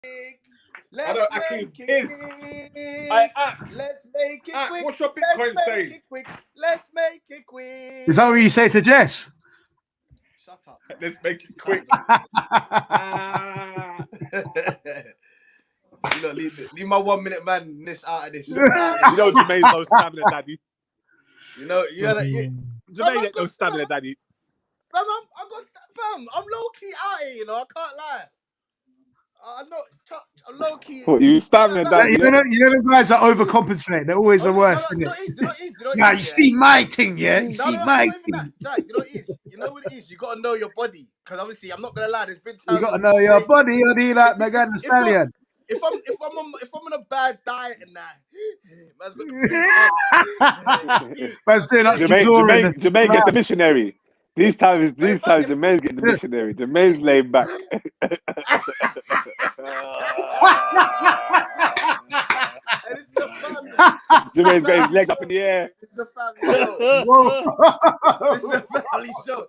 I know Akeem is. Let's make it quick. What's your Bitcoin saying? Let's make it quick. Is that what you say to Jess? Shut up. Let's make it quick. You know, leave my 1 minute madness out of this. You know Jermaine's no stamina, daddy. You know, Jermaine ain't no stamina, daddy. Fam, I'm low key out here. You know, I can't lie. I'm low key. What, you stamina, daddy? You know the guys that overcompensate. They're always the worst. Yeah, you see my thing, yeah. You see my thing. Jack, you know what it is? You know what it is? You got to know your body. Because obviously, I'm not gonna lie. There's been times You got to know your body. Or do you like Megan Thee Stallion? If I'm on a bad diet and that, man's got man's doing up Jermaine get the missionary. These times Jermaine's getting the missionary. Jermaine's laid back. Jermaine's got his legs up in the air. It's a family show. This is a family show.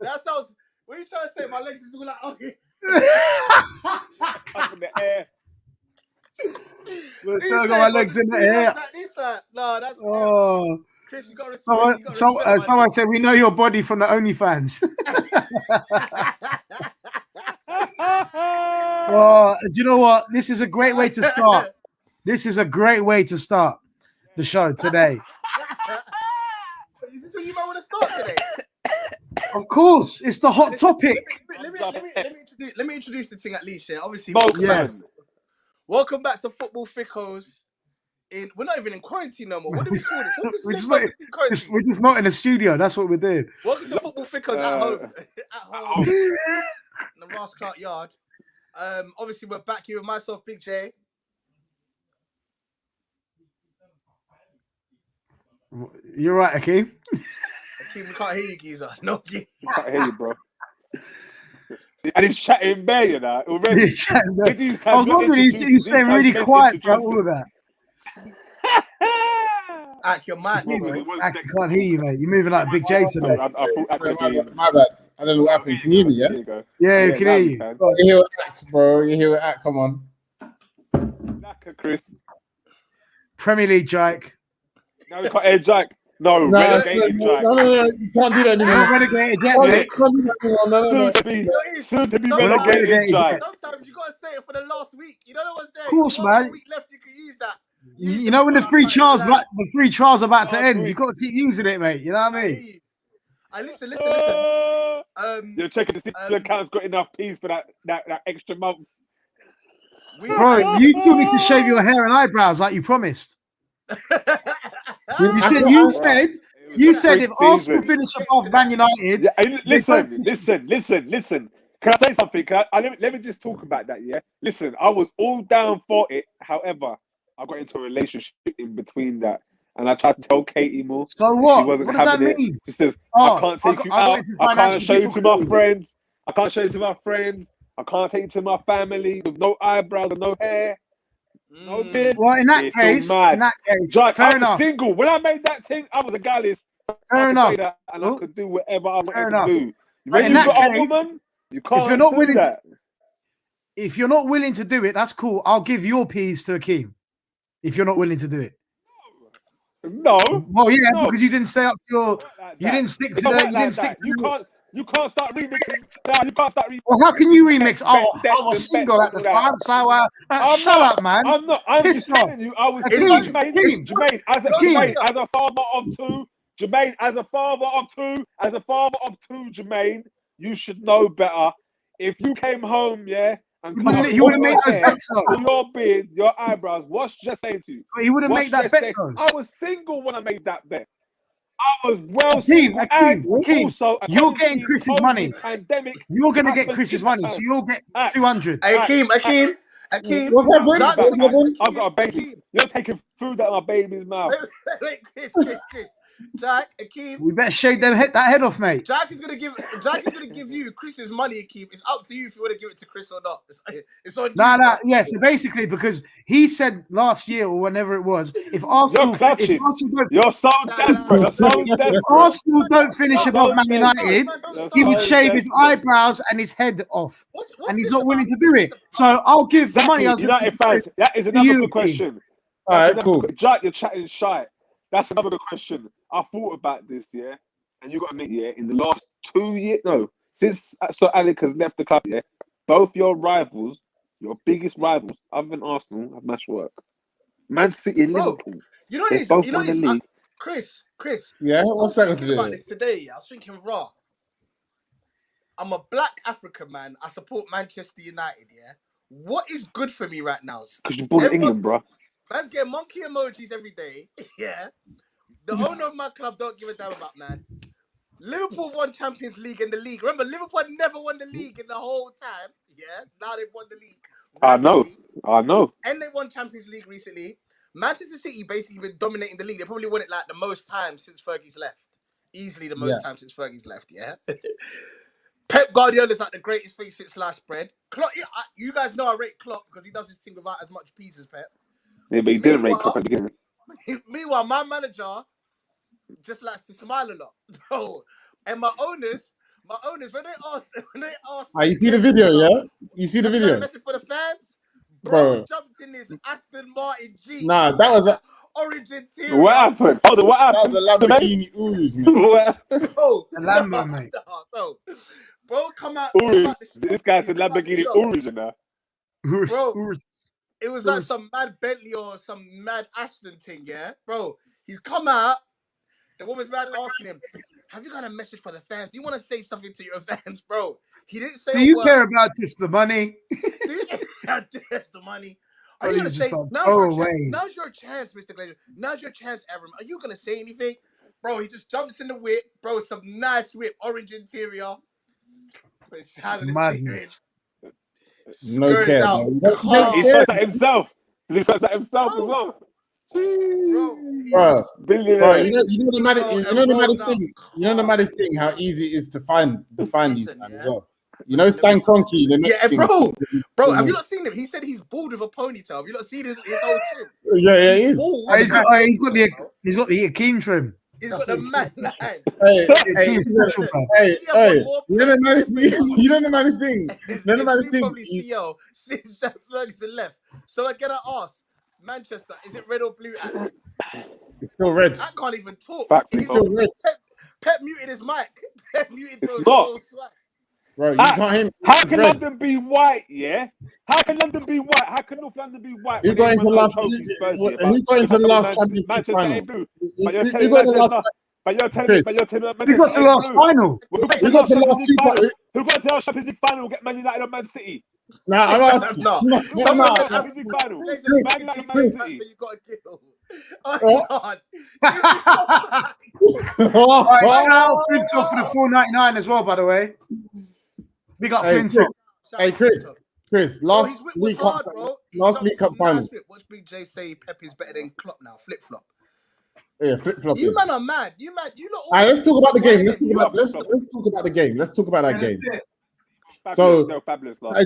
That sounds. What are you trying to say? My legs is all like okay. Up in the air. Well, so I got my legs in the air. No, that's. Oh. Chris, you got respect. Someone said we know your body from the OnlyFans. Oh, do you know what? This is a great way to start. This is a great way to start the show today. Is this what you might want to start today? Of course, it's the hot topic. Let me introduce the thing at least. Yeah, obviously. Welcome back to Football Fickos. We're not even in quarantine no more. What do we call this? We're just not in the studio. That's what we're doing. Welcome to Football Fickos at home. At home in the Ross Clark yard. Obviously, we're back here with myself, Big J. You're right, Akeem. Akeem, we can't hear you, geezer. No, geezer. I can't hear you, bro. And he's chatting bare, you know. Already. I was wondering, you saying really quiet throughout all of that. Ak, you're mad, bro. I can't hear you, mate. You're moving like Big J today. My bad. I don't know what happened. Can you hear me, yeah? Yeah, can hear you. You hear Ak, bro. You hear Ak, come on. Chris. Premier League, Jake. Now we can't hear Jack. No, relegated Jack. No, you can't do that anymore. Relegated Jack, mate. Soon to be relegated Jack. Sometimes you got to say it for the last week. You don't know what's there. Of course, man. Week left, you can use that. You know when the free trial's about to end, you got to keep using it, mate. You know what I mean? Listen. You're checking to see if the account's got enough peas for that extra month. Bro, you still need to shave your hair and eyebrows like you promised. You said if Arsenal finish above Man United. Listen. Can I say something? Let me just talk about that, yeah? Listen, I was all down for it. However, I got into a relationship in between that. And I tried to tell Katie more. So what? She wasn't what does that mean? She said, I can't take you out. I can't show you to my friends. I can't show you to my friends. I can't take you to my family with no eyebrows and no hair. No beard. Well, in that case, Jack, fair I was enough. single. When I made that thing, I was a gallus. Fair enough. And I could do whatever I wanted to do. When you got a woman, you can't do that. If you're not willing to do it, that's cool. I'll give your peas to Akeem. If you're not willing to do it. No. Well, yeah, because you didn't stay up to your. You didn't stick to that. You can't start remixing. No, you can't start remixing. Well, how can you remix? I was single at the time, so shut up, man. I'm not. I'm just telling you. I was Jermaine as a father of two. Jermaine as a father of two. Jermaine, you should know better. If you came home, yeah. He wouldn't make those bets though. Your beard, your eyebrows. What's just saying to you? He wouldn't make that bet though. I was single when I made that bet. I was well single. Akeem, also, you're getting Chris's money. Pandemic. You're gonna get Chris's money, so you'll get 200. Akeem. I've got a baby. You're taking food out of my baby's mouth. Wait, Chris. Jack, Akeem. We better shave that head off, mate. Jack is gonna give you Chris's money, Akeem. It's up to you if you want to give it to Chris or not. It's on you. No. Yeah. So basically, because he said last year or whenever it was, if Arsenal don't finish above Man United, he would shave his eyebrows and his head off, and he's not willing to do it. So I'll give the money. United fans, that is another good question. All right, cool. Jack, you're chatting shy. That's another good question. I thought about this, yeah, and you got to admit, yeah, in the last 2 years, since Sir Alec has left the club, yeah, both your rivals, your biggest rivals, other than Arsenal, have matched work. Man City and Liverpool. You know this. You know this. Chris. Yeah, what's that going to do? About this today, I was thinking, raw. I'm a black African man. I support Manchester United. Yeah. What is good for me right now? Because you're born in England, bro. Man's getting monkey emojis every day. Yeah. The owner of my club don't give a damn about, man. Liverpool won Champions League in the league. Remember, Liverpool had never won the league in the whole time. Yeah. Now they've won the league. I know. And they won Champions League recently. Manchester City basically been dominating the league. They probably won it like the most times since Fergie's left. Easily the most time since Fergie's left, yeah? Pep Guardiola's like the greatest thing since sliced bread. Klopp, you guys know I rate Klopp because he does his thing without as much peas as Pep. Yeah, but he didn't rate Klopp at the beginning. Meanwhile, my manager just likes to smile a lot, bro. And my owners, when they ask, you see the video, yeah? You see the video? Message for the fans, bro. Jumped in this Aston Martin G. Nah, that was a orange interior. What happened? Hold on, what happened? That was a Lamborghini Urus, man. Bro, a Lambo, mate. Bro, come out. This guy's a Lamborghini Urus now. Bro, it was like some mad Bentley or some mad Aston thing, yeah? Bro, he's come out. The woman's mad asking him, have you got a message for the fans? Do you want to say something to your fans, bro? He didn't say Do you care about just the money? Do you care about just the money? Are you going to say, now's your chance, Mr. Glazer. Now's your chance, Aaron. Are you going to say anything? Bro, he just jumps in the whip. Bro, some nice whip, orange interior. It's no care, out. He says that himself. He says that himself as well. Bro, you know the maddest thing, how easy it is to find these man as well. You know Stan Kroenke. Bro, have you not seen him? He said he's bald with a ponytail. Have you not seen his whole trim? Yeah, he is. He's got the Akeem trim. He's got the mad line. Hey, you know the maddest thing. Probably CEO since Jack Ferguson left. So again, I ask, Manchester, is it red or blue? It's still red. I can't even talk. It's still red. Pep muted his mic. Pep muted his swag. Bro, you can't hear me. How can London be white, yeah? How can London be white? How can North London be white? Who got into the last Champions League final? Who got the last But you're telling me, who got to the last final? Who got to the last two finals? Who got to the Champions League final? Get Man United or Man City? Nah, I'm asking. No. Someone got Champions League final. Man United or Man City? You got a kill. Oh God! Now Flintoff for the $4.99 as well, by the way. We got Flintoff. Hey, Chris, last League Cup final. Watch Big J say Pep is better than Klopp now. Flip flop. Yeah, flip flop. You man are mad. You mad. You lot. Alright, let's talk about the game. Let's talk about the game. Let's talk about that game. So, do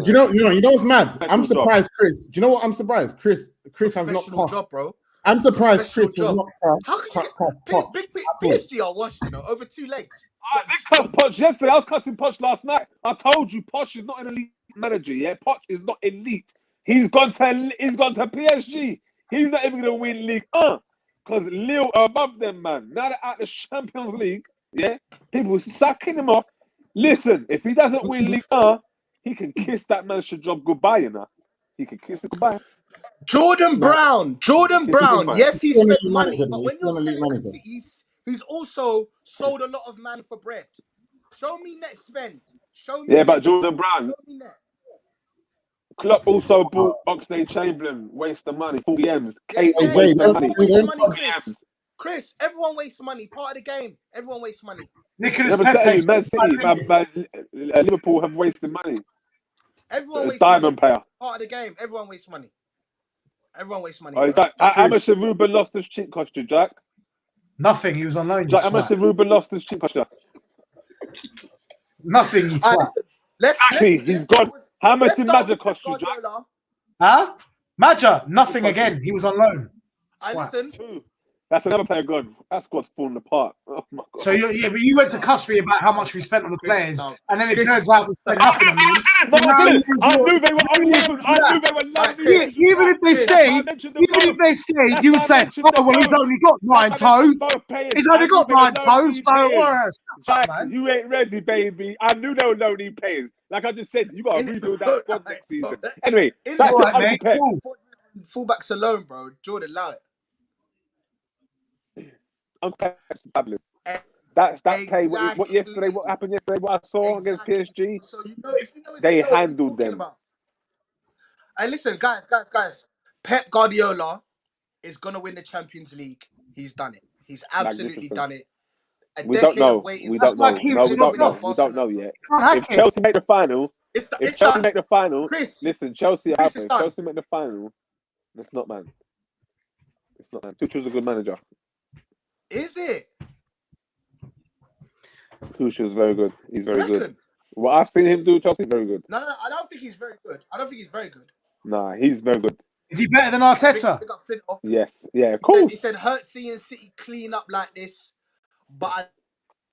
you know what's mad? I'm surprised, Chris. Do you know what I'm surprised? Chris has not passed. Job, bro. I'm surprised Chris has not passed. How could you get PSG are washed, over 2 legs? Poch yesterday. I was cussing Poch last night. I told you, Poch is not an elite manager. Yeah, Poch is not elite. He's gone to PSG. He's not even going to win League 1 because Lille are above them, man. Now they're out the Champions League. Yeah, people sucking him off. Listen, if he doesn't win League 1, he can kiss that manager job goodbye. He can kiss it goodbye. Jordan Brown. Yes, he spent money, but when you're selling, he's also sold a lot of man for bread. Show me net spend. But Jordan Brown. Klopp also bought Oxlade-Chamberlain, waste of money, 40 M's. Chris, everyone wastes money. Part of the game. Everyone wastes money. Nicholas Pepe. Man City, Liverpool have wasted money. Everyone wastes Diamond money. player. Part of the game. Everyone wastes money. How much have Ruben Loftus-Cheek cost you, Jack? Nothing. He was on loan. How much did Ruben lost his cheap pressure? Nothing. You twat. He's gone. How much did Madja cost you, Jack? Huh? Madja, nothing again. He was on loan. Listen. That's another player gone. That squad's falling apart. Oh my God. So but you went to Cuspy about how much we spent on the players, and then it turns out we spent nothing on them. No, I didn't. I knew they were on loan. I knew they were loan. Even if they stayed, you would say, "Oh well, he's only got 9 toes. He's only got 9 toes." So you ain't ready, baby. I knew they were loaning players. Like I just said, you got to rebuild that squad next season. Anyway, back to Pep. Fullbacks alone, bro. Jordan, allow it. That's play. What yesterday? What happened yesterday? What I saw against PSG. So they handled them. And listen, guys. Pep Guardiola is gonna win the Champions League. He's done it. He's absolutely done it. We don't know. We don't know. No, we don't know. We don't know yet. If Chelsea make the final, Chris, listen, Chelsea make the final. It's not man. Tuchel's a good manager. Is it? Tuchel's very good. He's very good. What I've seen him do, Chelsea, very good. No, I don't think he's very good. Nah, he's very good. Is he better than Arteta? Yes. Yeah, of course. He said, hurt seeing City clean up like this, but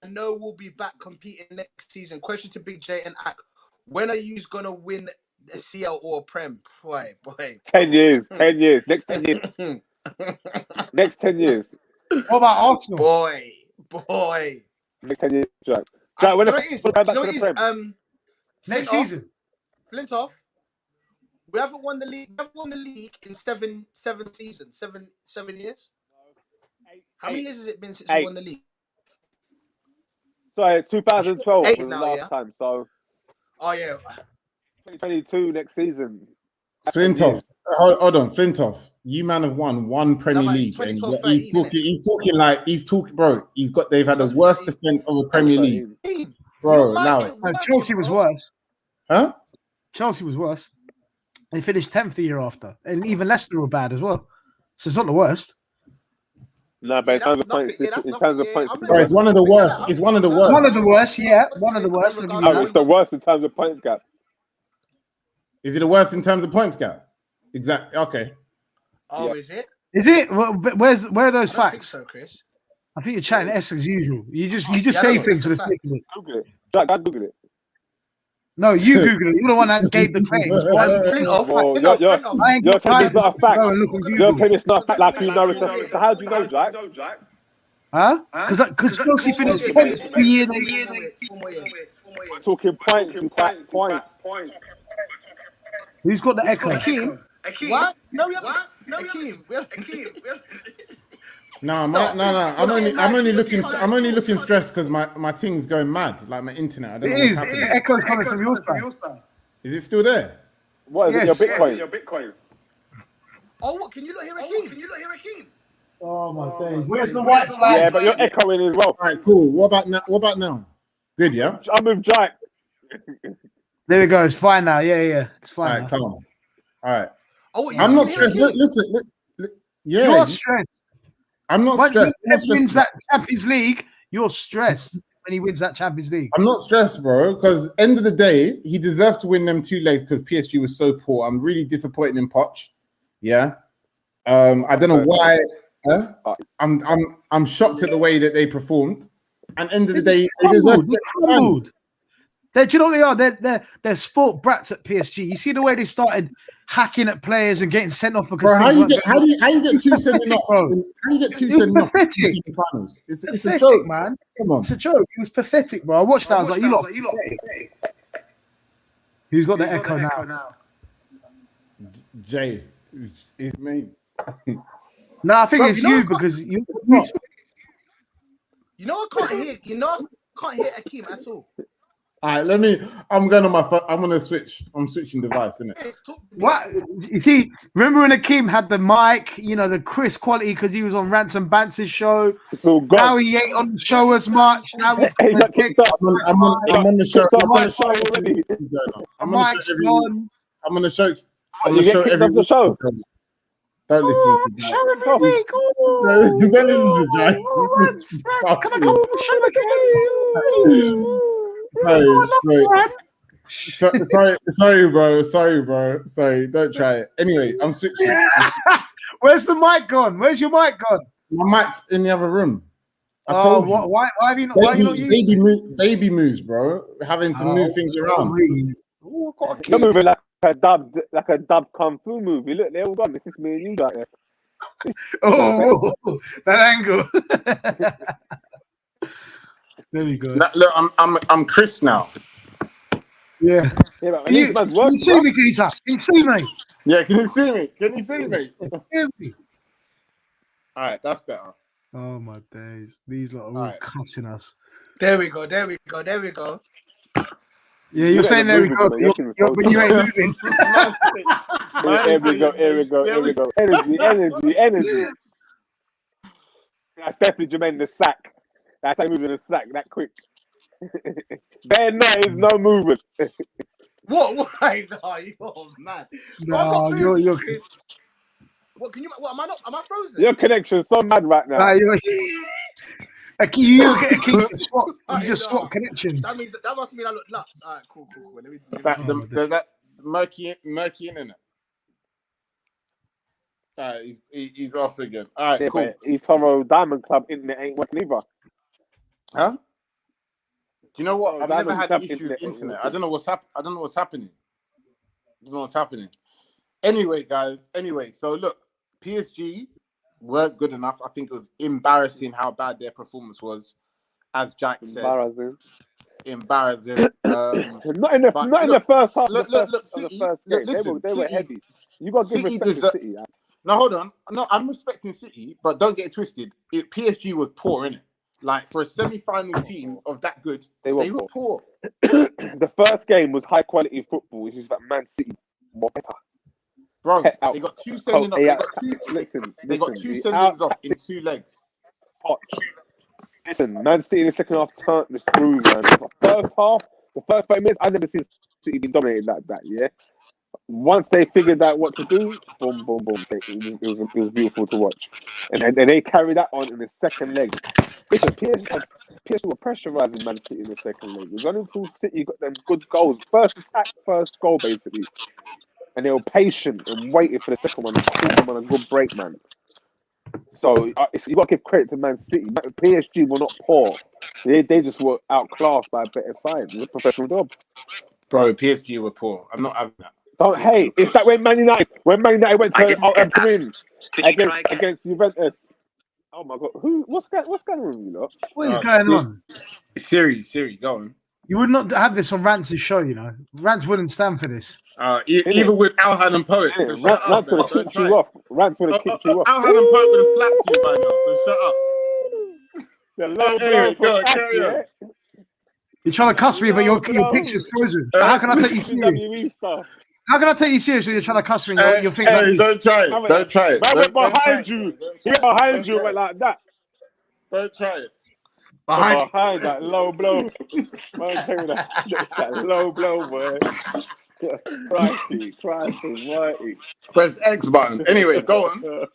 I know we'll be back competing next season. Question to Big J and Ak. When are you going to win a CL or a Prem? Boy. 10 years. 10 years. Next 10 years. Next 10 years. What about Arsenal? Boy. Next 10 years, Jack. Next season. Flintoff. We haven't won the league. We haven't won the league in seven seasons. 7 years. How many years has it been since we won the league? Sorry, 2012 was the last time. So. Oh yeah. 2022 next season. Flintoff. Hold on, Flintoff. You man have won one Premier League, and he's talking, bro. They've had the worst defense of the Premier League, bro. Now Chelsea was worse. Huh? Chelsea was worse. They finished 10th the year after, and even Leicester were bad as well. So it's not the worst. No, but in terms of points, bro, it's one of the worst. It's one of the worst. One of the worst, yeah. One of the worst. It's the worst in terms of points gap. Is it the worst in terms of points gap? Exactly. Okay. Oh, yeah. Is it? Is it? Well, where are those facts? So, Chris. I think you're chatting S as usual. You just say things for the sake of it. Google it. Jack, I Google it. No, you Google it. You're the one that gave the claims. You're telling it's not a fact. You're telling it's not a fact like you know it's a fact. How do you know, Jack? Huh? Because Chelsea finished 10th the year talking points. Who's got the echo? Akeem. What? No, we haven't. No, Akeem. No. I'm only looking stressed because my thing's going mad. Like my internet. I don't know what's happening. The echo's coming from your side. Is it still there? What is it? Your Bitcoin? Oh, what? Can you not hear Akeem? Oh my days. Where's the white flag? Yeah, but you're echoing as well. All right, cool. What about now? Good, yeah? I'm with Jack. There we go. It's fine now. Yeah. It's fine. All right, come on. All right. Oh, I'm not stressed. Listen. Yeah. You're stressed. I'm not stressed. When he wins that Champions League, you're stressed when he wins that Champions League. I'm not stressed, bro, because end of the day, he deserved to win them 2 legs because PSG was so poor. I'm really disappointed in Poch. Yeah. I don't know why. I'm shocked at the way that they performed. And end of the day, they deserved to. Do you know what they are? They're sport brats at PSG. You see the way they started hacking at players and getting sent off because how do you get 2 sending off? How do you get 2 sending off in the finals? It's a joke, man. Come on, it's a joke. It was pathetic, bro. I watched that. I was like, you lot. Who's got the echo now? Jay, it's me. No, I think it's you because you. You know I can't hear. I can't hear Akeem at all. All right, I'm going on my phone. I'm gonna switch. I'm switching device, innit? What you see? Remember when Akeem had the mic? You know, the crisp quality because he was on Ransom Bance's show. Now he ain't on the show as much. Now he's I'm on the show. I'm on the show already. I'm on the show. I'm on the show. The show. Don't listen to Jack. Show every week. Don't listen to Jack. Can I come on the show again? Sorry, bro. Sorry, don't try it. Anyway, I'm switching. Where's the mic gone? Where's your mic gone? My mic's in the other room. I told you. Why have you not? Why are you not using baby moves, bro. Having to move things around. You're moving like a dub kung fu movie. Look, they're all gone. It's just me and you out there. That angle. There we go. Look, I'm Chris now. Yeah. Can you see me, Keita? Can you see me? Yeah, can you see me? All right, that's better. Oh my days. These lot are all cussing us. There we go. Yeah, you're saying there we go. But you ain't moving. Here we go. Energy. That's definitely Jermaine the sack. That's how moving the sack that quick. There is no movement. What? Why? No, you're mad. No, you're Chris. What can you? What am I not? Am I frozen? Your connection's so mad right now. You get a key to swap. You just swap connections. That must mean I look nuts. All right, cool. Let me that murky internet. He's off again. All right, cool. eToro Diamond Club internet ain't working either. Huh? Do you know what? I've never had an issue with internet. I don't know what's happening. Anyway, guys. So look, PSG weren't good enough. I think it was embarrassing how bad their performance was, as Jack said. Embarrassing. Not in the first half. Look, City, the first game. They were heavy. You got to give respect to City. No, hold on. No, I'm respecting City, but don't get it twisted. PSG was poor, innit? Like, for a semi-final team of that good, they were poor. The first game was high-quality football, which is that Man City more better. Bro, they got two sending off. They got two sendings off in 2 legs. Listen, Man City in the second half turned the screw, man. The first 5 minutes, I've never seen City be dominated like that, yeah? Once they figured out what to do, boom. It was beautiful to watch. And they carried that on in the second leg. Listen, PSG were pressurising Man City in the second leg. It was only until City got them good goals. First attack, first goal, basically. And they were patient and waited for the second one and caught them on a good break, man. So you got to give credit to Man City. PSG were not poor. They just were outclassed by a better side. It was a professional job. Bro, PSG were poor. I'm not having that. Hey, it's that when Man United went to win against Juventus. Oh my God, what's going on with you lot? What is going on? Siri, go on. You would not have this on Rance's show, you know. Rance wouldn't stand for this. Even with Alhan and Poet. So Rance would have kicked you off. Rance would have kicked you off. Alhan and Poet would have slapped you by now, so shut up. The low blow carry on. You're trying to cuss me, but your picture's frozen. How can I take you serious? How can I take you serious when you're trying to cuss me? Your things like don't try it. Don't try it. I went behind you. He went behind you, went like that. Don't try it. Behind that low blow. That low blow, boy. Crikey, mighty. Press X button. Anyway, go on.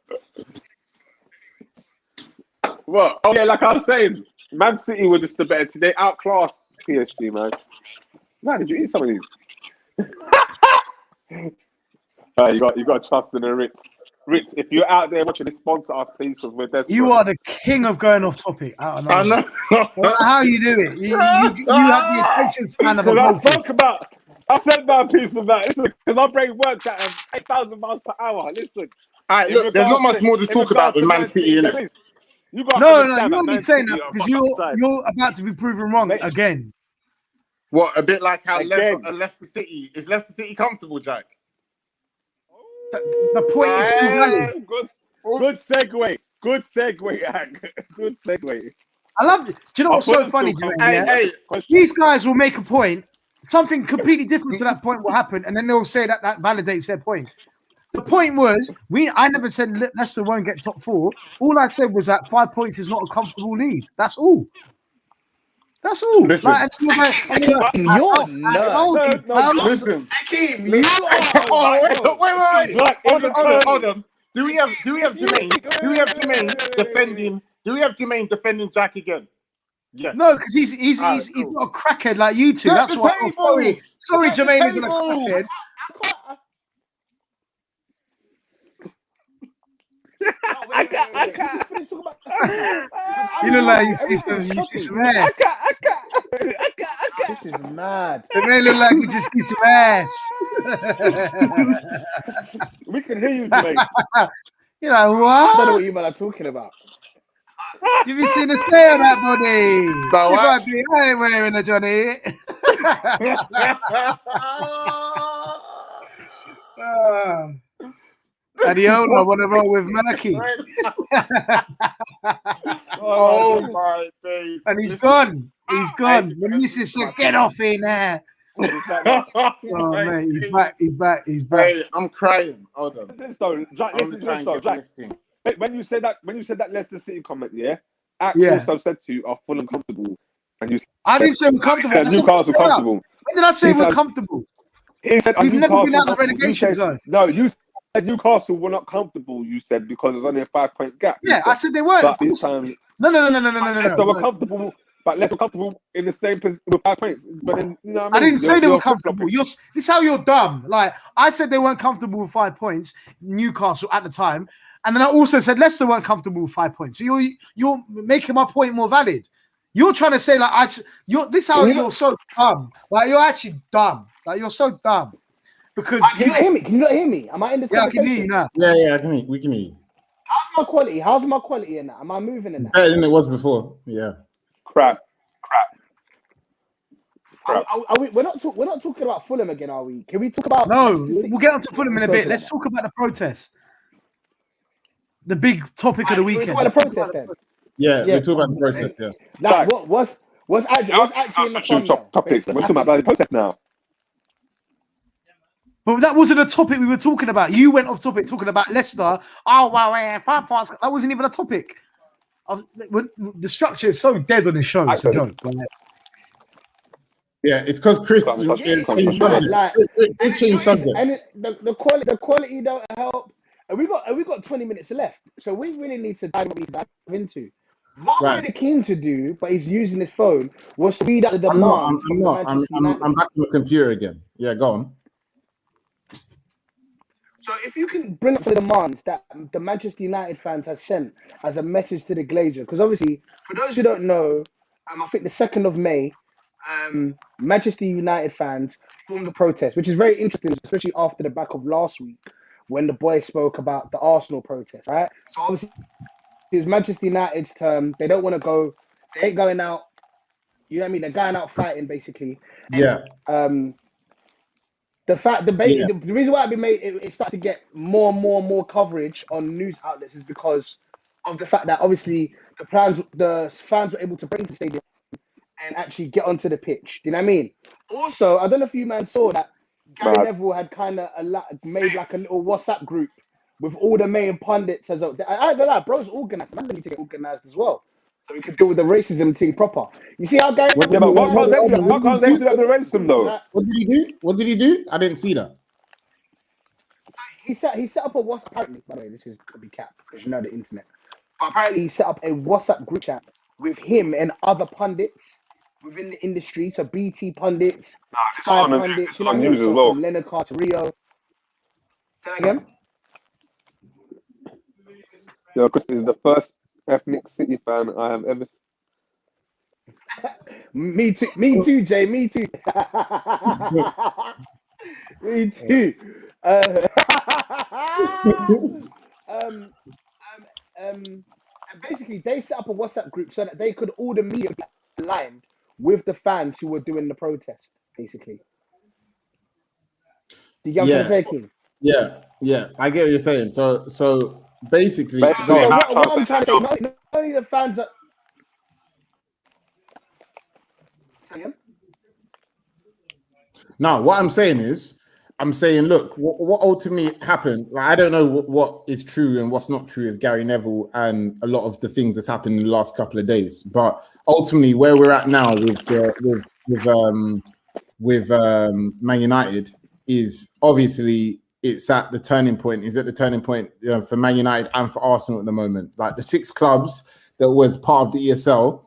What? Oh yeah, like I was saying, Man City were just the better team. They outclassed PSG, man. Man, did you eat some of these? You got to trust in the Ritz. Ritz, if you're out there watching this, sponsor us, please, because we're desperate. You are the king of going off topic. I know. How you do it? You have the attention span of a goldfish. I said my piece about it. Listen, because my brain works at 8,000 miles per hour. Listen. All right, look, there's not much more to talk about with Man City, innit? No, you won't be saying that because you're about to be proven wrong again. What, a bit like how Leicester City... Is Leicester City comfortable, Jack? The point is still valid. Good segue, Hank. Good segue. I love it. Do you know what's so funny, Jermaine? These guys will make a point. Something completely different to that point will happen, and then they'll say that validates their point. The point was, I never said Leicester won't get top 4. All I said was that 5 points is not a comfortable lead. That's all. That's all. Listen. You're nuts. Listen. Akeem, you are... Wait. Hold on. Do we have Jermaine? Do we have Jermaine defending? Do we have Jermaine defending Jack again? Yes. No, because he's not a crackhead like you two. That's why. Oh, sorry, Jermaine isn't a crackhead. I can't. You look like you see some ass. This is mad. Jermaine look like you just see some ass. We can hear you, Jermaine. You're like, what? I don't know what you man are talking about. Give me seen the say on that body. No, You gotta be, I ain't wearing a Johnny. Adiola, want to roll with Murky. Oh my days. And he's gone. He's gone. The missus said, get off in there. Oh, mate, he's back. Hey, I'm crying. Hold on. Listen to this though, Jack. When you said that Leicester City comment, also said to you, "Are full and comfortable." And you, I didn't say we're comfortable. Newcastle comfortable. When did I say we're comfortable? He said, we've never been out of the relegation zone. No, you said Newcastle were not comfortable. You said because there's only a 5-point gap. Yeah, I said they weren't. But this time, no. Leicester were comfortable. But Leicester comfortable in the same position with 5 points. But then, you know what I mean? I didn't say they were comfortable. This is how you're dumb. Like, I said they weren't comfortable with 5 points, Newcastle at the time. And then I also said Leicester weren't comfortable with 5 points. So you're making my point more valid. You're trying to say, like, this is how you're so dumb. Like, you're actually dumb. Like, you're so dumb. Because can you not hear me? Can you not hear me? Am I in the conversation? Yeah, I can hear you now. Yeah, I can hear. We can hear you. How's my quality in that? Am I moving in that? Better than it was before. Yeah. Crap. We're not talking about Fulham again, are we? Can we talk about? No, we'll get on to Fulham in a bit. Let's talk about the protest. The big topic of the weekend. Talk about the protest then. Yeah, we talk about the protest. Yeah. Like, what's actually in the topic? We're talking about the protest now. But that wasn't a topic we were talking about. You went off topic talking about Leicester. Oh, wow, 5 points. That wasn't even a topic. The structure is so dead on this show. It's a joke. Yeah, it's because Chris changed subject. And the quality don't help. And we got 20 minutes left, so we really need to dive into. What I wanted Akeem to do, but he's using his phone, was to read out the demand. I'm back to the computer again. Yeah, go on. So if you can bring up the demands that the Manchester United fans have sent as a message to the Glazer, because obviously, for those who don't know, I think the 2nd of May, Manchester United fans formed a protest, which is very interesting, especially after the back of last week when the boys spoke about the Arsenal protest, right? So obviously, it's Manchester United's term. They don't want to go. They ain't going out. You know what I mean? They're going out fighting, basically. And, the reason why it started to get more and more coverage on news outlets is because of the fact that obviously the fans were able to break into the stadium and actually get onto the pitch. Do you know what I mean? Also, I don't know if you man saw that Gary Neville had kind of made like a little WhatsApp group with all the main pundits. I don't know, bro's organized. Man, need to get organized as well, so we could deal with the racism thing proper. You see how Gary? Yeah, but what can't they do the racism though? What did he do? I didn't see that. He set up a WhatsApp. Apparently, by the way, this could be cap because you know the internet. But apparently, he set up a WhatsApp group chat with him and other pundits within the industry, so BT pundits, Sky pundits, you know, news as well. From Leonard Carter, Rio. Say that again. Yeah, Chris is the first ethnic City fan I have ever. Me too, Jay. Me too. Me too. And basically, they set up a WhatsApp group so that they could all the media be aligned with the fans who were doing the protest. Basically, do you get what I'm saying? Yeah, I get what you're saying. So basically, what I'm trying to say, not only the fans are. No, what I'm saying is, look, what ultimately happened. Like, I don't know what is true and what's not true of Gary Neville and a lot of the things that's happened in the last couple of days. But ultimately, where we're at now with Man United is obviously it's at the turning point. Is at the turning point for Man United and for Arsenal at the moment. Like the 6 clubs that was part of the ESL,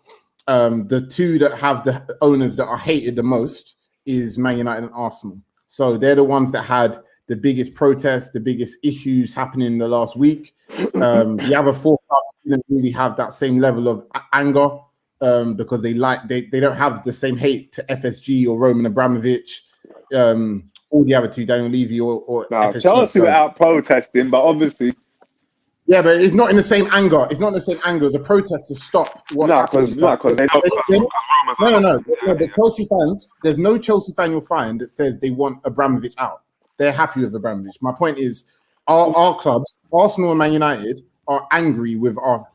the 2 that have the owners that are hated the most is Man United and Arsenal. So they're the ones that had the biggest protests, the biggest issues happening in the last week. The other 4 clubs didn't really have that same level of anger because they don't have the same hate to FSG or Roman Abramovich. All the other 2, Daniel Levy or FSG, Chelsea were out protesting, but obviously. Yeah, but it's not in the same anger. It's not in the same anger. The protest to stop what's happening. No, the Chelsea fans, there's no Chelsea fan you'll find that says they want Abramovich out. They're happy with Abramovich. My point is, our clubs, Arsenal and Man United, are angry with our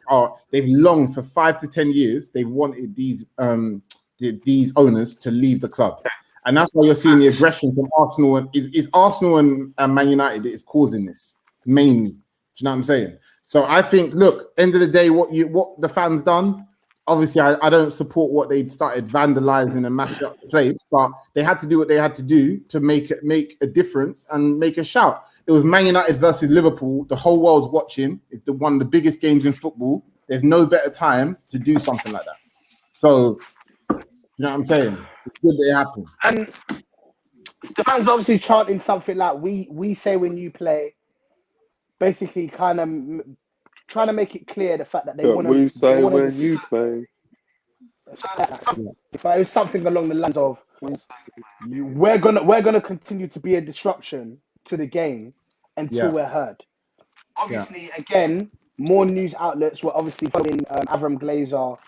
they've longed for 5 to 10 years. They've wanted these owners to leave the club. And that's why you're seeing the aggression from Arsenal. Is Arsenal and Man United that is causing this, mainly. Do you know what I'm saying? So I think, look, end of the day, what the fans done, obviously I don't support what they started vandalizing and mashing up the place, but they had to do what they had to do to make a difference and make a shout. It was Man United versus Liverpool. The whole world's watching. It's one of the biggest games in football. There's no better time to do something like that. So, you know what I'm saying? It's good that it happened. And the fans obviously chanting something like we say when you play, basically kind of trying to make it clear the fact that they want to. We say when you play. If it was something along the lines of, we're gonna continue to be a disruption to the game until we're heard. Obviously, again, more news outlets were obviously following Avram Glazer,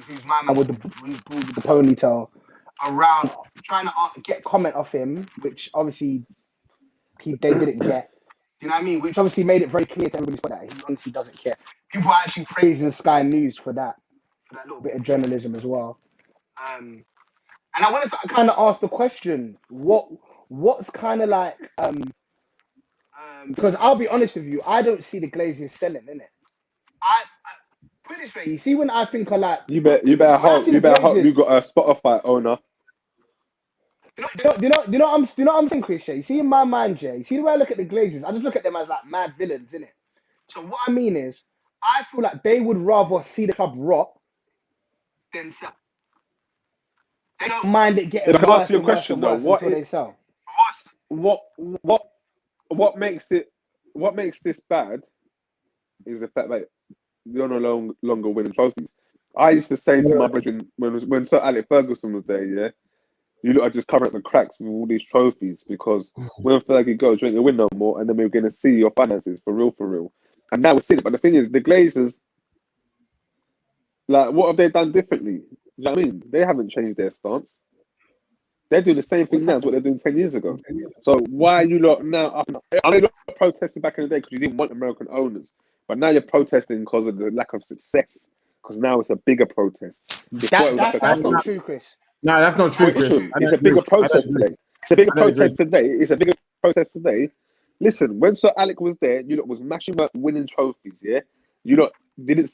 who's my man with the ponytail, around trying to get comment off him, which obviously they didn't get. You know what I mean? Which obviously made it very clear to everybody that he honestly doesn't care. People are actually praising Sky News for that little bit of journalism as well. And I wanted to kind of ask the question: what's kind of like because I'll be honest with you, I don't see the Glazers selling, innit? I put it this way, you see, when I think of like you better hope you got a Spotify owner. Do you know what I'm saying, Chris? Yeah? You see in my mind, Jay. You see the way I look at the Glazers, I just look at them as like mad villains, innit? So what I mean is, I feel like they would rather see the club rot than sell. They don't mind it getting worse and worse and worse until they sell. What makes this bad is the fact that you're no longer winning trophies. I used to say to my brethren when Sir Alex Ferguson was there, yeah, you lot are just covering up the cracks with all these trophies because when Fergie goes, you ain't gonna win no more, and then we're gonna see your finances for real. And now we're seeing it. But the thing is, the Glazers, like, what have they done differently? You know what I mean? They haven't changed their stance. They're doing the same thing now as what they're doing 10 years ago. So why are you lot now? I know you lot protesting back in the day because you didn't want American owners, but now you're protesting because of the lack of success. Because now it's a bigger protest. That's not true, Chris. No, that's not true, Chris. It's a bigger protest today. It's a bigger protest today. Listen, when Sir Alec was there, you lot was mashing up winning trophies, yeah? You lot didn't...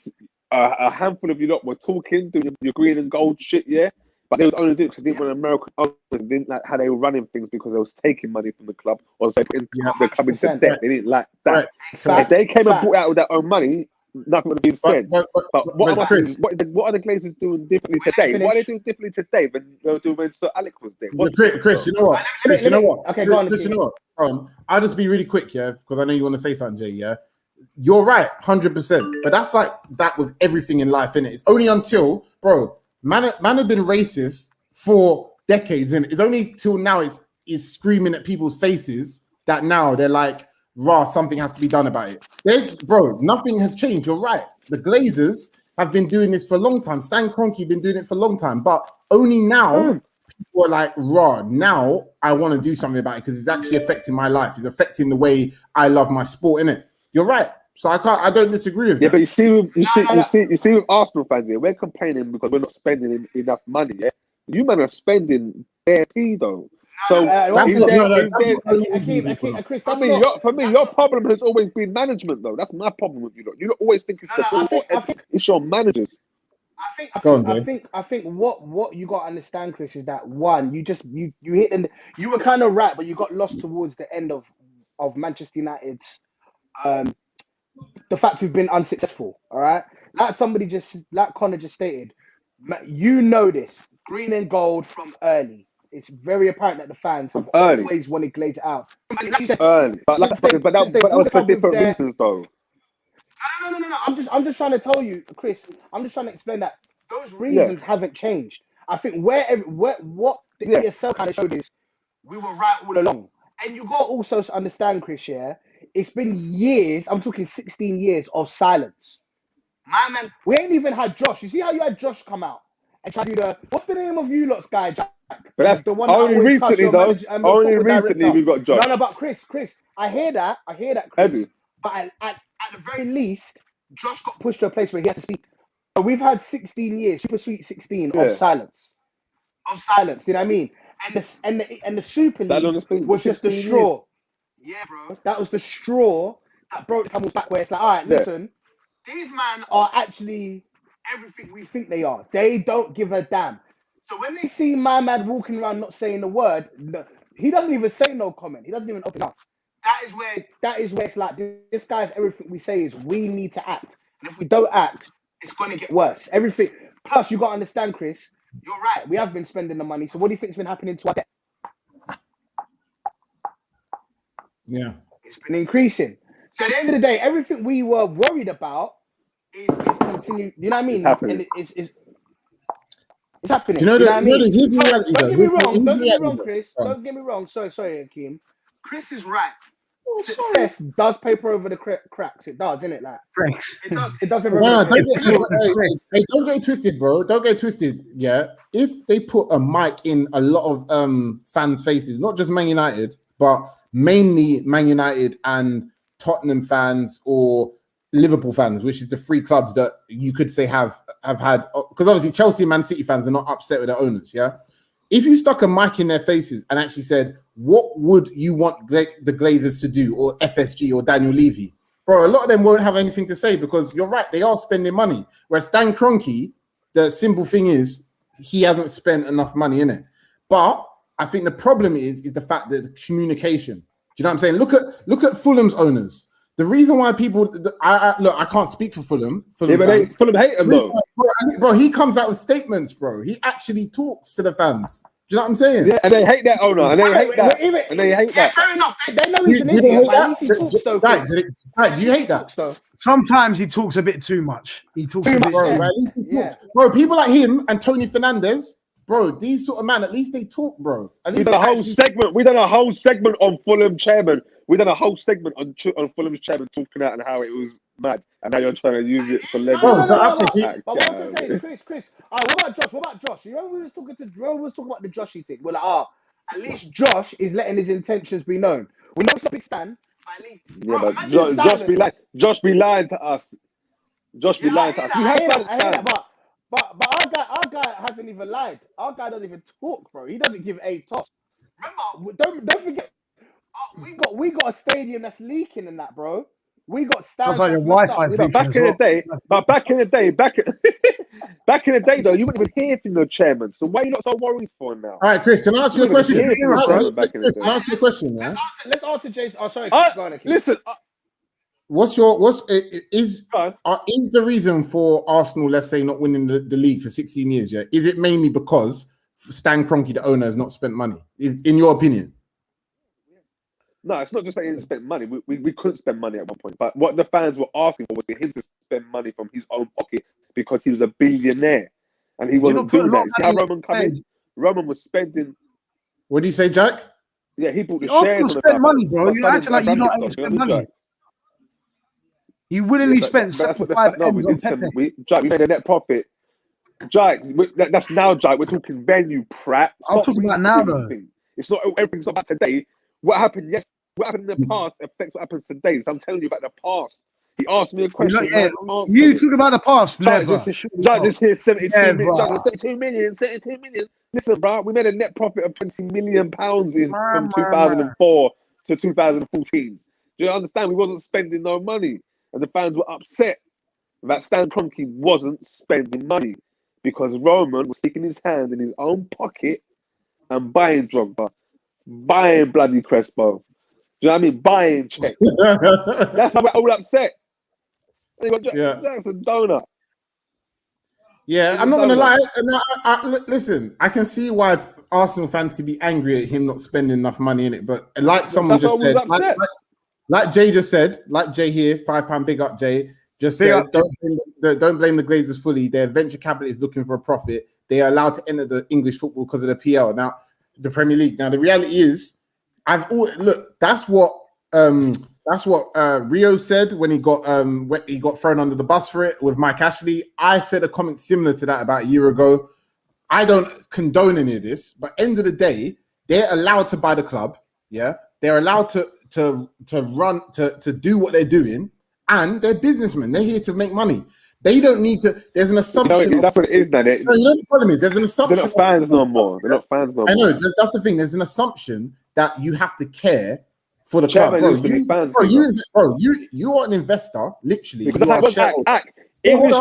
a handful of you lot were talking, doing your green and gold shit, yeah? But they was only doing it because they didn't want American owners. They didn't like how they were running things because they was taking money from the club or they putting the club into debt. They didn't like that. If they came and brought out with their own money, nothing would have been said. But what are the Glazers doing differently today? What are they doing differently today than they were doing when Sir Alec was there? Chris, you know what? You know what? Okay, go on. Chris, you know what? I'll just be really quick, yeah, because I know you want to say something, Jay, yeah? You're right, 100%. But that's like that with everything in life, innit? It's only until, bro, man have been racist for decades, and it's only till now it's screaming at people's faces that now they're like, something has to be done about it. Bro, nothing has changed. You're right. The Glazers have been doing this for a long time. Stan Kroenke been doing it for a long time, but only now people are like, now I want to do something about it because it's actually affecting my life. It's affecting the way I love my sport, innit? You're right. So I don't disagree with that. Yeah, but you see with Arsenal fans here, we're complaining because we're not spending enough money. Yeah, you man are spending bare p though. So for me, your problem has always been management though. That's my problem with you. You don't always think it's it's your managers. I think what you got to understand, Chris, is that one, you hit you were kind of right, but you got lost towards the end of of Manchester United's the fact we've been unsuccessful. All right, like Connor just stated, you know this green and gold from early. It's very apparent that the fans have always wanted Glazer out. Like you said, but that was for different reasons, though. No. I'm just trying to tell you, Chris. I'm just trying to explain that those reasons haven't changed. I think what the ESL kind of showed is we were right all along. And you got to also understand, Chris. Yeah, it's been years. I'm talking 16 years of silence. My man, we ain't even had Josh. You see how you had Josh come out and try to do what's the name of you lot's guy, Jack? But that's the one only recently, though. Only recently we've got Josh. No, but Chris. I hear that, Chris. Heavy. But at the very least, Josh got pushed to a place where he had to speak. So we've had 16 years, super sweet 16 of silence. You know what I mean? And the Super League was just the straw. Yeah, bro. That was the straw that broke the camel's back. Where it's like, all right, listen, these men are actually everything we think they are. They don't give a damn. So when they see my man walking around not saying a word, he doesn't even say no comment. He doesn't even open up. That is where it's like, this guy's everything we say is we need to act. And if we don't act, it's going to get worse. Everything. Plus, you got to understand, Chris, you're right. We have been spending the money. So what do you think's been happening to our debt? Yeah. It's been increasing. So at the end of the day, everything we were worried about is continuing. You know what I mean? And it's happening. Do you know what I mean? Don't get me wrong. Don't get me wrong, Chris. Don't get me wrong. Sorry, Akeem. Chris is right. Success does paper over the cracks. It does, innit? Like it does paper over the cracks. Hey, don't get it twisted, bro. Don't get it twisted. Yeah. If they put a mic in a lot of fans' faces, not just Man United, but mainly Man United and Tottenham fans or Liverpool fans, which is the three clubs that you could say have had, because obviously Chelsea and Man City fans are not upset with their owners, yeah? If you stuck a mic in their faces and actually said, what would you want the Glazers to do, or FSG or Daniel Levy? Bro, a lot of them won't have anything to say, because you're right, they are spending money. Whereas Stan Kroenke, the simple thing is, he hasn't spent enough money in it. But I think the problem is the fact that the communication. Do you know what I'm saying? Look at Fulham's owners. The reason why people, I can't speak for Fulham. Fulham hate him, though. Bro, he comes out with statements, bro. He actually talks to the fans. Do you know what I'm saying? Yeah, and they hate that owner, and they hate that. And they hate that. Fair enough. They know he's an idiot, but at least he talks, though. Do you hate that? Sometimes he talks a bit too much. He talks a bit too much. At least he talks. Bro, people like him and Tony Fernandez, bro, these sort of man, at least they talk, bro. We done a whole segment on Fulham chairman. We done a whole segment on Fulham's chairman talking out and how it was mad, and now you're trying to use it for leverage. But what I'm saying is, Chris. What about Josh? You remember we was talking about the Joshy thing? We're like, at least Josh is letting his intentions be known. We know it's a big stand, but at least Josh be lying to us. Josh be lying to us. I hear that, but our guy hasn't even lied. Our guy don't even talk, bro. He doesn't give a toss. Remember, don't forget. We got a stadium that's leaking in that, bro. We got stands. Like back in the day, though, you wouldn't even hear from the chairman. So why are you not so worried for him now? All right, Chris, can I ask you a question? Can I ask you a question? Yeah? Let's answer Jason. Oh, sorry. Listen. Is the reason for Arsenal, let's say, not winning the league for 16 years? Yeah, is it mainly because Stan Kroenke, the owner, has not spent money? In your opinion? No, it's not just that he didn't spend money. We couldn't spend money at one point. But what the fans were asking for was for him to spend money from his own pocket, because he was a billionaire and he wasn't doing that. See how Roman come in? Roman was spending. What do you say, Jack? Yeah, he bought the shares. You spend money, bro. You're acting like you don't spend money. You willingly spent 75 M's on Pepe. Jack, we made a net profit. Jack, that's now, Jack. We're talking venue, prat. I'm talking about now, though. It's not everything's not about today. What happened yesterday? What happened in the past affects what happens today. So I'm telling you about the past. He asked me a question. You talk about the past. Never. Just here 72 million. Listen, bro, we made a net profit of £20 million from 2004 to 2014. Do you understand? We wasn't spending no money. And the fans were upset that Stan Kroenke wasn't spending money, because Roman was sticking his hand in his own pocket and buying Drogba, buying bloody Crespo, you know what I mean? Buying checks. That's why we're all upset. They got Jackson donut. Yeah, I'm not gonna lie. Listen, I can see why Arsenal fans could be angry at him not spending enough money in it, but like someone just said, like Jay just said, like Jay here, £5 big up Jay, just said, don't blame the Glazers fully. Their venture capital is looking for a profit. They are allowed to enter the English football because of the PL. Now, the Premier League. Now, the reality is, that's what Rio said when he got thrown under the bus for it with Mike Ashley. I said a comment similar to that about a year ago. I don't condone any of this, but end of the day, they're allowed to buy the club. Yeah, they're allowed to run to do what they're doing, and they're businessmen. They're here to make money. They don't need to. There's an assumption. That's what it is. Now, you know the problem is there's an assumption. They're not fans no more. They're not fans no more. I know. That's the thing. There's an assumption that you have to care for the club, bro. You are an investor, literally. You are a shareholder. English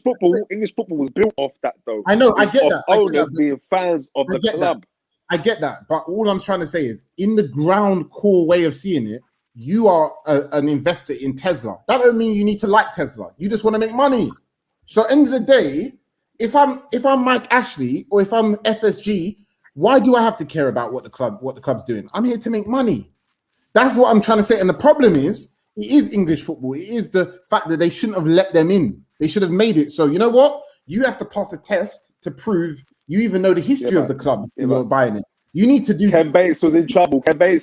football was built off that, though. I know. I get that. Owners being fans of the club. I get that, but all I'm trying to say is, in the ground core way of seeing it, you are an investor in Tesla. That don't mean you need to like Tesla. You just want to make money. So, end of the day, if I'm Mike Ashley or if I'm FSG, why do I have to care about what the club's doing? I'm here to make money. That's what I'm trying to say. And the problem is, it is English football. It is the fact that they shouldn't have let them in. They should have made it. So you know what? You have to pass a test to prove you even know the history of the club. You're buying it. You need to do. Ken Bates was in trouble. They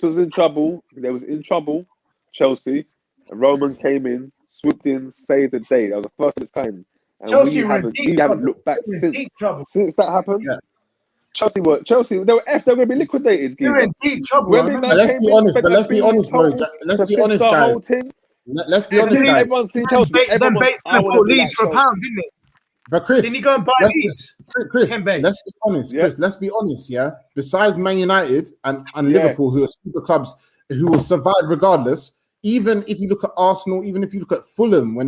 was in trouble. Chelsea. And Roman came in, swooped in, saved the day. That was the first of its kind. And Chelsea we haven't looked back since that happened. Yeah. Chelsea, they were going to be liquidated. They were in deep trouble. Let's be honest, bro. Let's be honest, guys. Let's be honest, guys. Everyone's seen Chelsea. Then Bates bought Leeds for £1, didn't he? But Chris, didn't he go and buy Leeds? Chris, let's be honest. Yeah. Chris, let's be honest. Yeah. Besides Man United and Liverpool, who are super clubs who will survive regardless. Even if you look at Arsenal, even if you look at Fulham,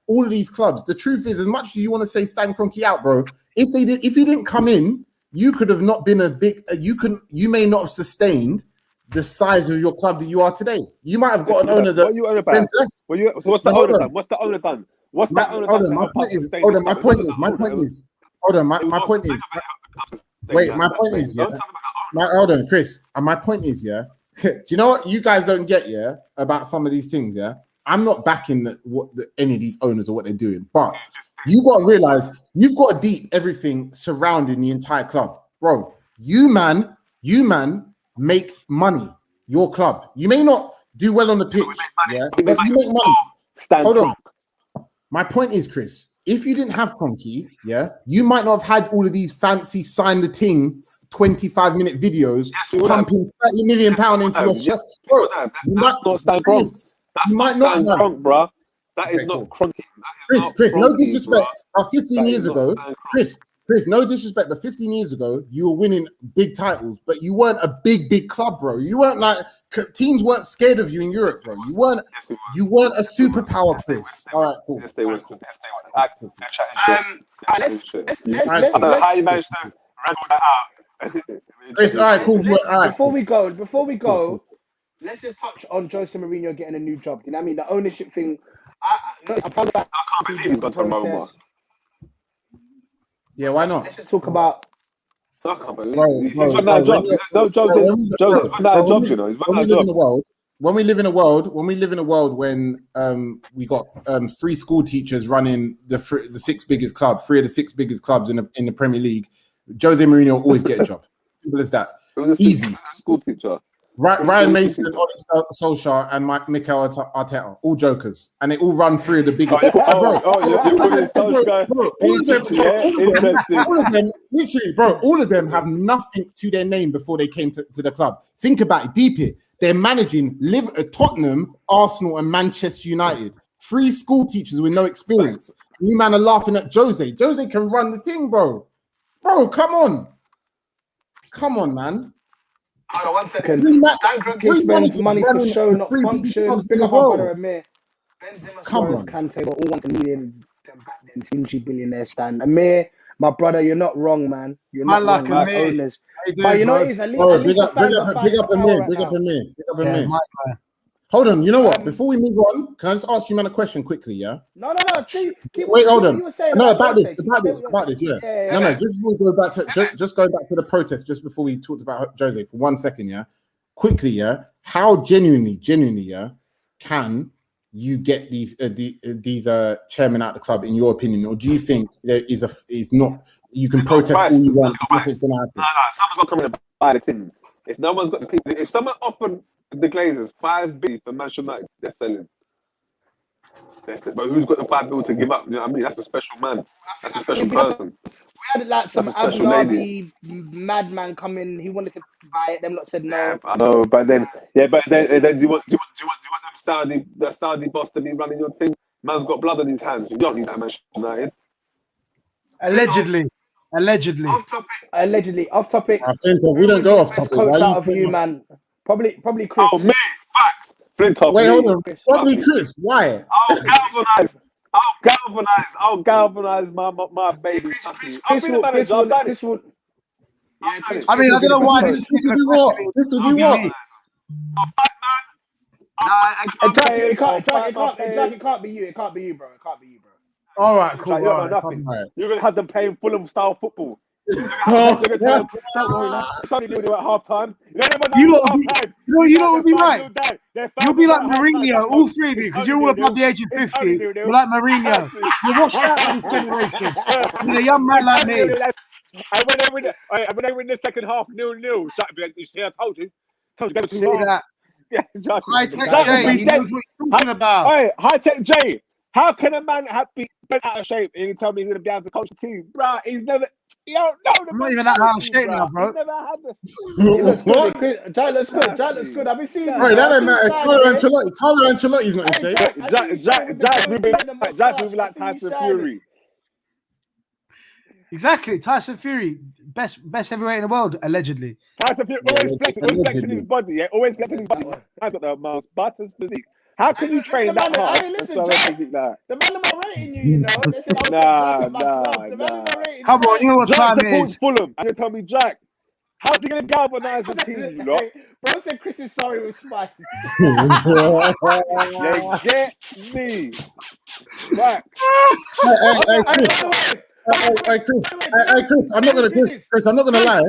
all of these clubs. The truth is, as much as you want to say Stan Kroenke out, bro, if he didn't come in, you could have not been a big. You may not have sustained the size of your club that you are today. You might have got an owner that. What are you on about? What's the owner done? What's the owner done? My point is. Chris. And my point is, do you know what you guys don't get, about some of these things, I'm not backing any of these owners or what they're doing, but you got to realize you've got to deep everything surrounding the entire club, bro. You man make money. Your club. You may not do well on the pitch, but you make money. Hold on. My point is, Chris, if you didn't have Kroenke, you might not have had all of these fancy sign the ting 25-minute videos pumping £30 million into your show. Bro, you might not have, bro. That is not Kroenke. Chris, no disrespect. 15 years ago, Chris, no disrespect, but 15 years ago, you were winning big titles, but you weren't a big club, bro. You weren't teams weren't scared of you in Europe, bro. You weren't a superpower, Chris. All right, cool. Yes, they were. How you managed to wrangle that out? Chris, all right, cool. All right. Before we go, let's just touch on Jose Mourinho getting a new job. You know what I mean? The ownership thing. I can't believe he's gone to Roma. Yeah, why not? Let's just talk about. I can't believe he's got no job. No job. When we live in a world when we got 3 school teachers running the 6 biggest clubs, 3 of the 6 biggest clubs in the Premier League, Jose Mourinho will always get a job. Simple as that. Easy. School teacher. Ryan Mason, Ole Solskjaer, and Mikel Arteta, all jokers, and they all run 3 of the biggest. All of them have nothing to their name before they came to the club. Think about it, deep it. They're managing Tottenham, Arsenal, and Manchester United. 3 school teachers with no experience. You man are laughing at Jose. Jose can run the thing, bro. Bro, come on, man. Hold on 1 second. Stan Kroenke spends money for show, not function. Big up our brother Amir. Benzema, Suarez, Kante, but all want a million. Them back then, stingy billionaire Stan. Amir, my brother, you're not wrong, man. You're not wrong. Owners. But you know what it is? At least the fans are fighting for power right now. Big up me. Hold on, you know what? Before we move on, can I just ask you man a question quickly? Yeah. No. Wait, hold on. You were saying no, about this. Yeah. No. Just before we go back to just going back to the protest. Just before we talked about Jose for 1 second. Yeah. Quickly. Yeah. How genuinely. Yeah. Can you get these chairmen out of the club in your opinion, or do you think there is not? You can protest all you want. Nothing's gonna happen. No. Someone's got coming to buy the thing. If no one's got the people, if someone offered the Glazers $5 billion for Manchester United, they're selling. That's it. But who's got the $5 billion to give up? You know what I mean? That's a special man. That's a special person. We had like some Abu Dhabi madman come in. He wanted to buy it. Them lot said no. Yeah, I know, but then do you want the Saudi boss to be running your thing? Man's got blood on his hands. You don't need that Manchester United. Allegedly. Off topic. I think we don't go off topic. Coach out of you, man. Probably Chris. Oh, me, facts. Flintoff. Wait, hold on. Probably Chris. Why? I'll galvanize my baby. Chris will. I mean, I don't know why this will do what? This will do what? It can't be you. It can't be you, bro. All right, cool. You're gonna have them playing Fulham style football. Something to do at half time. You know what would be right? You'll be like Mourinho, all three of you, because you're all above the age of 50. You're like Mourinho. You watch out in this generation. You're a young man like me. And when they win the second half 0-0, you see, I told you. See that? Yeah, High Tech Jay, he knows what he's talking about. Hey, High Tech Jay, how can a man be bent out of shape and you tell me he's going to be able to coach the team? Bro, he's never... You don't know the I'm not even that out of shape now, bro. He's never had this. He looks good. Jai looks good. I've been seeing him. Hey, that ain't matter. Carlo Ancelotti's not in shape. Jack's moving like Tyson Fury. Exactly, Tyson Fury, best heavyweight in the world, allegedly. Tyson Fury always flexing his body, yeah. Always flexing his body. I've got the Miles Butters physique. How can you train that hard? Listen, Jack, the man am rating you, know. Come on, you know what time it is. Fulham. And you tell me, Jack, how's he going to galvanize the team, you lot? Bro said Chris is sorry with spikes. They get me. Right. Hey, Chris, I'm not gonna lie.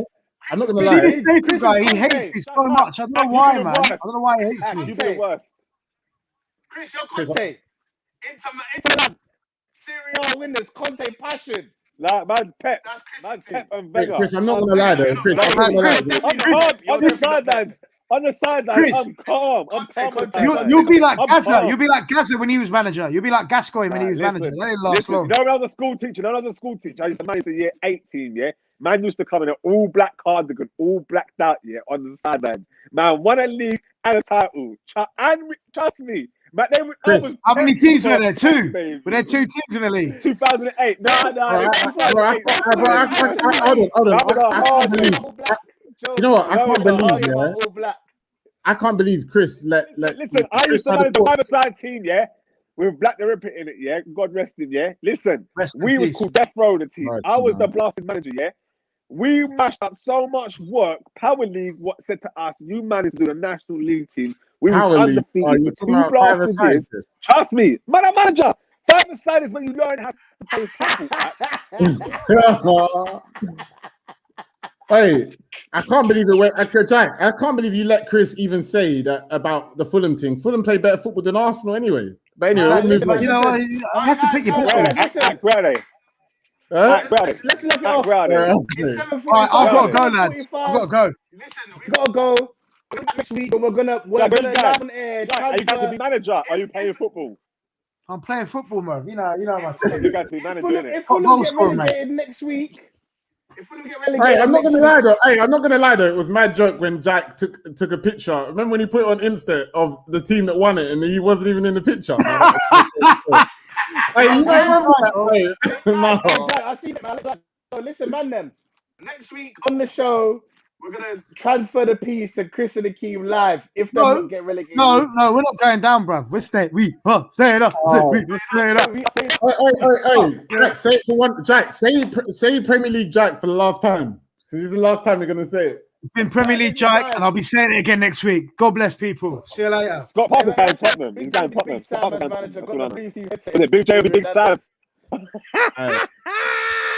See this Nathan guy, he hates me so much. I don't know why, man. I don't know why he hates me. Chris, you're Conte. Inter Serie A winners, Conte passion. Like, man's Pep. Man's Pep and Wenger. Chris, I'm not gonna lie though. Chris, I'm not gonna lie. On the sideline, I'm calm. You'll be like Glazer. You'll be like Glazer when he was manager. You'll be like Gascoigne when he was manager. That didn't last long. You know, when I was a school teacher, I used to manage the year 8 team, yeah? Man used to come in an all-black cardigan, all blacked out, yeah, on the sideline. Man won a league and a title. And trust me, man, how many teams were there? 2? Baby. Were there 2 teams in the league? 2008. No. Hold on. You know what? I can't believe Chris let listen, I used to manage the 5-a-side team, yeah, with Black the Ripper in it, yeah. God rest him, yeah. Listen, we was called Death Row the team. Right, I was the blasted manager, yeah. We mashed up so much work. Power League, what said to us, you managed to do the National League team. We were undefeated for 2 blasted years. Trust me, man, I'm manager. 5-a-side is when you learn how to play football. Hey, I can't believe it. Jack, I can't believe you let Chris even say that about the Fulham team. Fulham play better football than Arsenal anyway. But anyway, you know what? I have to pick your pick. Where are they? Let's look it up. All right, I've got to go, lads. I've got to go. Listen, we got to go. We're back next week, and we're gonna live on air. Are you going to be manager? Are you playing football? I'm playing football, man. You know my team. You guys be manager, innit? If Fulham get relegated next week. Hey, I'm not gonna lie though. It was mad joke when Jack took a picture. Remember when he put it on Insta of the team that won it, and he wasn't even in the picture. Hey, you remember that? No. I see it, man. Listen, man. Then next week on the show, we're gonna transfer the piece to Chris and Akeem live. If they don't get relegated. No, we're not going down, bruv. We're staying. We are staying up. Hey, Jack, say it for one. Jack, say Premier League Jack for the last time. So this is the last time you're gonna say it. It's been Premier League Jack, and I'll be saying it again next week. God bless people. See you later. Scott Parker's going to Tottenham. He's going to Tottenham. Scott Parker's going to Tottenham. Big J with the big Sam.